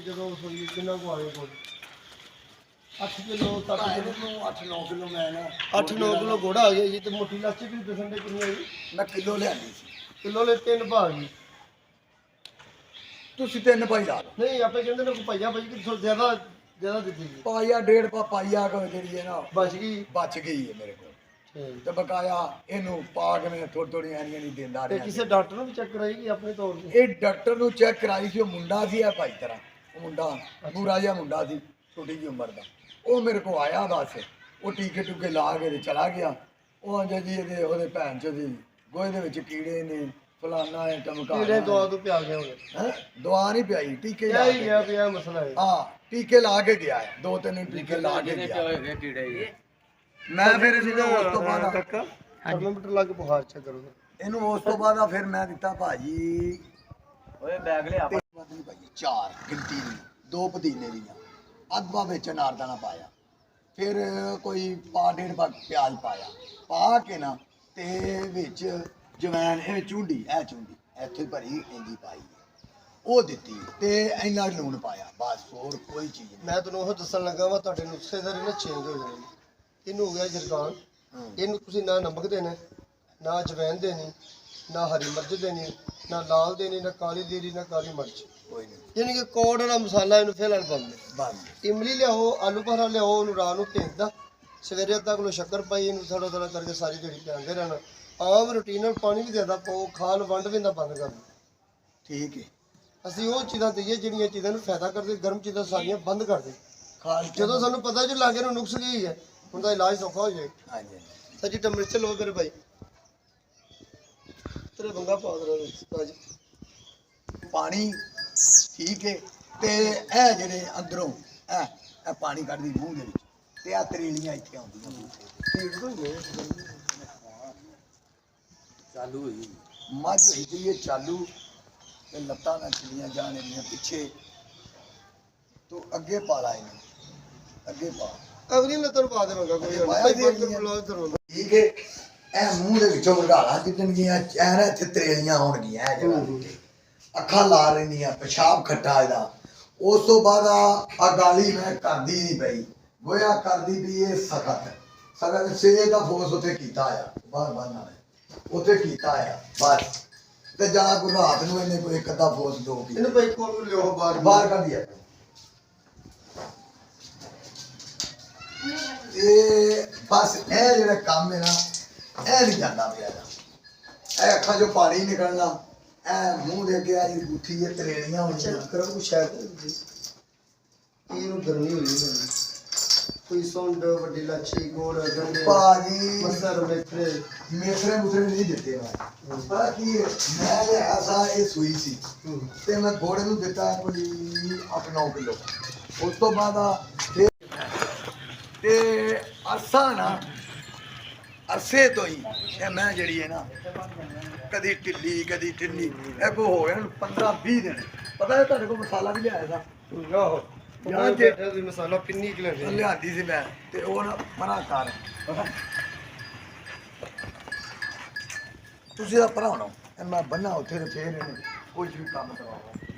ਜਦੋਂ ਸੋਈ ਕਿੰਨਾ ਕੁ ਆਏ ਕੋਲ 8 ਕਿਲੋ 7 ਕਿਲੋ 8-9 ਕਿਲੋ ਮੈਂ ਨਾ 8-9 ਕਿਲੋ ਘੋੜਾ ਆ ਗਿਆ ਜੀ। ਤੇ ਮੋਟੀ ਲੱਸੀ ਵੀ ਦੱਸਣ ਦੇ ਕਿੰਨੀ ਆਈ? ਮੈਂ ਕਿਲੋ ਲਿਆਂਦੀ ਸੀ। ਕਿਲੋ ਲੈ 3 ਭਾਅ ਜੀ। ਤੁਸੀਂ 3 ਪਾਈ ਲਾ ਲਓ। ਨਹੀਂ ਆਪੇ ਕਹਿੰਦੇ ਨੇ ਕੋਈ ਪਾਈਆ ਭਾਈ ਕਿ ਜ਼ਿਆਦਾ ਦਿੱਤੀ ਜੀ। ਪਾਈਆ ਡੇਢ ਪਾਈਆ ਕੋ ਜਿਹੜੀ ਹੈ ਨਾ ਬਚ ਗਈ। ਬਚ ਗਈ ਹੈ ਮੇਰੇ ਕੋਲ। ਤੇ ਬਕਾਇਆ ਇਹਨੂੰ ਪਾ ਕੇ ਮੈਂ ਥੋੜੀ ਐਨੀਆਂ ਨਹੀਂ ਦਿੰਦਾ ਤੇ ਰਿਹਾ। ਕਿਸੇ ਡਾਕਟਰ ਨੂੰ ਵੀ ਚੈੱਕ ਕਰਾਈ ਕਿ ਆਪਣੇ ਤੌਰ ਤੇ? ਇਹ ਡਾਕਟਰ ਨੂੰ ਚੈੱਕ ਕਰਾਈ ਸੀ। ਉਹ ਮੁੰਡਾ ਸੀ ਭਾਈ ਤਰ੍ਹਾਂ। ਉਹ ਮੁੰਡਾ ਪੂਰਾ ਜਿਹਾ ਮੁੰਡਾ ਸੀ, ਛੋਟੀ ਜਿਹੀ ਉਮਰ ਦਾ। ਉਹ ਮੇਰੇ ਕੋਲ ਆਇਆ ਬਸ। ਉਹ ਟੀਕੇ ਟੂਕੇ ਲਾ ਕੇ ਤੇ ਚਲਾ ਗਿਆ। ਉਹ ਆਂਦੇ ਜੀ ਉਹਦੇ ਭੈਣ ਚੋਂ ਦੀ ਗੋਹੇ ਦੇ ਵਿੱਚ ਕੀੜੇ ਨੇ, ਫਲਾਨਾ ਹੈ, ਟਮਕਾ। ਕੀੜੇ ਦਵਾ ਤੋਂ ਪਿਆ ਗਏ ਹੋਗੇ। ਦਵਾ ਨਹੀਂ ਪਿਆਈ, ਟੀਕੇ ਲਾ ਹੀ ਕੇ ਗਿਆ ਪਿਆ ਮਸਲਾ ਹੈ। ਹਾਂ, ਟੀਕੇ ਲਾ ਕੇ ਗਿਆ ਹੈ। 2-3 ਟੀਕੇ ਲਾ ਕੇ ਗਿਆ। ਮੈਂ ਫਿਰ ਇਹਨੂੰ ਉਸ ਤੋਂ ਬਾਅਦ ਥਰਮੋਮੀਟਰ ਲਾ ਕੇ ਬੁਖਾਰ ਚੈੱਕ ਕਰੋ। ਇਹਨੂੰ ਉਸ ਤੋਂ ਬਾਅਦ ਫਿਰ ਮੈਂ ਦਿੱਤਾ ਭਾਜੀ ਓਏ ਬੈਗ ਲਿਆ ਭਾਜੀ 4 ਗਿਣਤੀ ਦੀ 2 ਪੁਦੀਨੇ ਦੀਆਂ, ਅੱਧਾ ਵਿੱਚ ਅਨਾਰਦਾਨਾ ਪਾਇਆ, ਫਿਰ ਕੋਈ ਡੇਢ ਪਾ ਪਿਆਜ਼ ਪਾਇਆ, ਪਾ ਕੇ ਨਾ ਤੇ ਵਿੱਚ ਜਵੈਣ ਇਹ ਚੁੰਡੀ ਇੱਥੇ ਭਰੀ ਇੰਜੀ ਪਾਈ, ਉਹ ਦਿੱਤੀ ਤੇ ਇੰਨਾ ਲੂਣ ਪਾਇਆ। ਬਸ ਹੋਰ ਕੋਈ ਚੀਜ਼ ਨਹੀਂ। ਮੈਂ ਤੁਹਾਨੂੰ ਉਹ ਦੱਸਣ ਲੱਗਾ ਵਾ ਤੁਹਾਡੇ ਨੁਸਖੇ ਸਾਰੇ ਨਾ ਚੇਂਜ ਹੋ ਜਾਣੇ। ਇਹਨੂੰ ਹੋ ਗਿਆ ਜਰਗਾਨ। ਇਹਨੂੰ ਤੁਸੀਂ ਨਾ ਨਮਕ ਦੇਣਾ, ਨਾ ਅਜਵੈਨ ਦੇਣੀ, ਨਾ ਹਰੀ ਮਿਰਚ ਦੇਣੀ, ਨਾ ਲਾਲ ਦੇਣੀ, ਨਾ ਕਾਲੀ ਦੇਣੀ, ਨਾ ਕਾਲੀ ਮਿਰਚ। ਕੋਈ ਨਹੀਂ, ਯਾਨੀ ਕਿ ਕੋਡ ਵਾਲਾ ਮਸਾਲਾ ਇਹਨੂੰ ਫਿਲਹਾਲ ਪਾਉਂਦੇ। ਬਸ ਇਮਲੀ ਲਿਆਓ, ਆਲੂ ਭਰਾ ਲਿਆਓ, ਉਹਨੂੰ ਰਾਤ ਨੂੰ ਭੇਜਦਾ, ਸਵੇਰੇ ਅੱਧਾ ਕਿਲੋ ਸ਼ੱਕਰ ਪਾਈ, ਇਹਨੂੰ ਥੋੜਾ ਥੋੜਾ ਕਰਕੇ ਸਾਰੀ ਦਿਹਾੜੀ ਪਿਆਉਂਦੇ ਰਹਿਣਾ। ਆਮ ਰੂਟੀਨ ਨਾਲ ਪਾਣੀ ਵੀ ਜ਼ਿਆਦਾ ਪਾਓ, ਖਾਣ ਵੰਡ ਵੀ ਨਾ ਬੰਦ ਕਰ ਦਿਓ। ਠੀਕ ਹੈ। ਅਸੀਂ ਉਹ ਚੀਜ਼ਾਂ ਦਈਏ ਜਿਹੜੀਆਂ ਚੀਜ਼ਾਂ ਨੂੰ ਫਾਇਦਾ ਕਰਦੇ, ਗਰਮ ਚੀਜ਼ਾਂ ਸਾਰੀਆਂ ਬੰਦ ਕਰ ਦੇ। ਖਾਲ ਜਦੋਂ ਸਾਨੂੰ ਪਤਾ ਜੇ ਲਾਗੇ ਨੂੰ ਨੁਕਸ ਕੀ ਹੈ, ਉਹਦਾ ਇਲਾਜ ਸੌਖਾ ਹੋ ਜਾਏ। ਹਾਂਜੀ ਸੱਜੀ ਟਮਰਚ ਲੋ ਮੇਰੇ ਭਾਈ, ਤੇਰੇ ਬੰਗਾ ਪਾ ਦੇ ਪਾਣੀ। ਠੀਕ ਹੈ। ਤੇ ਇਹ ਜਿਹੜੇ ਅੰਦਰੋਂ ਇਹ ਪਾਣੀ ਕੱਢਦੀ ਮੂੰਹ ਦੇ ਵਿੱਚ, ਤੇ ਆ ਤਰੇਲੀਆਂ ਇੱਥੇ ਆਉਂਦੀਆਂ ਚਾਲੂ ਹੋਈ ਮੱਝ ਹੋਈ ਗਈ ਹੈ ਚਾਲੂ, ਤੇ ਲੱਤਾਂ ਨਾਲ ਚਲੀਆਂ ਜਾਣ ਇਹਦੀਆਂ ਪਿੱਛੇ ਤੋਂ ਅੱਗੇ ਪਾ ਲਾ ਇਹਨੂੰ, ਅੱਗੇ ਪਾ ਅਗਲੀ ਲੱਤਰ ਪਾ ਦੇ ਮੰਗਾ ਕੋਈ ਠੀਕ ਹੈ। ਇਹ ਮੂੰਹ ਦੇ ਵਿੱਚੋਂ ਮਰਗਾਲਾ ਜਿੱਦਣਗੀਆਂ ਐਨ ਇੱਥੇ ਤਰੇਲੀਆਂ ਹੋਣਗੀਆਂ, ਇਹ ਜਗ੍ਹਾ ਅੱਖਾਂ ਲਾ ਲੈਂਦੀਆਂ, ਪਿਸ਼ਾਬ ਖੱਟਾ ਇਹਦਾ। ਉਸ ਤੋਂ ਬਾਅਦ ਆ ਗਾਲੀ ਮੈਂ ਕਰਦੀ ਨਹੀਂ ਪਈ, ਗੋਇਆ ਕਰਦੀ ਵੀ ਇਹ ਸਖਤ ਸੇਜ ਦਾ ਫੋਰਸ ਉੱਥੇ ਕੀਤਾ ਆ, ਬਾਹਰ ਨਾਲ ਉੱਥੇ ਕੀਤਾ ਆ ਬਸ। ਤੇ ਜਾਂ ਕੋਈ ਰਾਤ ਨੂੰ ਇਹਨੇ ਕੋਈ ਇੱਕ ਅੱਧਾ ਫੋਰਸ ਦੋ ਕੀ ਇਹਨੂੰ ਭਾਈ ਕੋਲ ਲਿਓ ਬਾਹਰ ਕੱਢੀ ਆ। ਇਹ ਬਸ ਇਹ ਜਿਹੜਾ ਕੰਮ ਹੈ ਨਾ, ਇਹ ਨਹੀਂ ਜਾਂਦਾ ਪਿਆ ਇਹਦਾ। ਇਹ ਅੱਖਾਂ ਚੋਂ ਪਾਣੀ ਨਿਕਲਣਾ, ਇਹ ਮੂੰਹ ਦੇ ਅੱਗੇ ਆ ਜਿਹੜੀ ਗੁੱਠੀ ਹੈ ਤਰੇਲੀਆਂ ਹੋਣੀਆਂ। ਕਰੋ ਕੁਛ ਸ਼ਾਇਦ ਇਹਨੂੰ ਗਰਮੀ ਹੋਈ ਹੋਣੀ, ਕੋਈ ਸੁੰਡ, ਵੱਡੀ ਲਾਚੀ, ਗੋੜ, ਗੰਡੇ, ਭਾਜੀ ਮਸਰ, ਮੇਥਰੇ ਮੁਥਰੇ ਨਹੀਂ ਦਿੱਤੇ ਮੈਂ। ਪਤਾ ਕੀ ਹੈ, ਮੈਂ ਤੇ ਐਸਾ ਇਹ ਸੂਈ ਸੀ ਤੇ ਮੈਂ ਘੋੜੇ ਨੂੰ ਦਿੱਤਾ ਕੋਈ 8-9 ਕਿਲੋ। ਉਸ ਤੋਂ ਬਾਅਦ ਤੇ ਅਰਸੇ ਤੋਂ ਹੀ ਇਹ ਮੈਂ ਜਿਹੜੀ ਹੈ ਨਾ ਕਦੀ ਢਿੱਲੀ ਕਦੀ ਢਿੱਲੀ, ਇਹ ਕੋ ਹੋ ਗਿਆ 15-20 ਦਿਨ। ਪਤਾ ਹੈ ਤੁਹਾਡੇ ਕੋਲ ਮਸਾਲਾ ਵੀ ਲਿਆਇਆ ਸੀ। ਆਹੋ ਯਾਰ ਬੈਠਾ ਸੀ ਮਸਾਲਾ ਪਿੰਨੀ ਕਿ ਲਿਆਂਦੀ ਸੀ ਮੈਂ, ਤੇ ਉਹ ਨਾ ਮਨਾ ਕਰ ਤੁਸੀਂ ਦਾ ਭਰਾ ਹੋਣਾ, ਮੈਂ ਬੰਨਾ ਉੱਥੇ ਤੇ ਫੇਰ ਇਹਨੂੰ ਕੁਝ ਵੀ ਕੰਮ ਕਰਵਾਉਣਾ।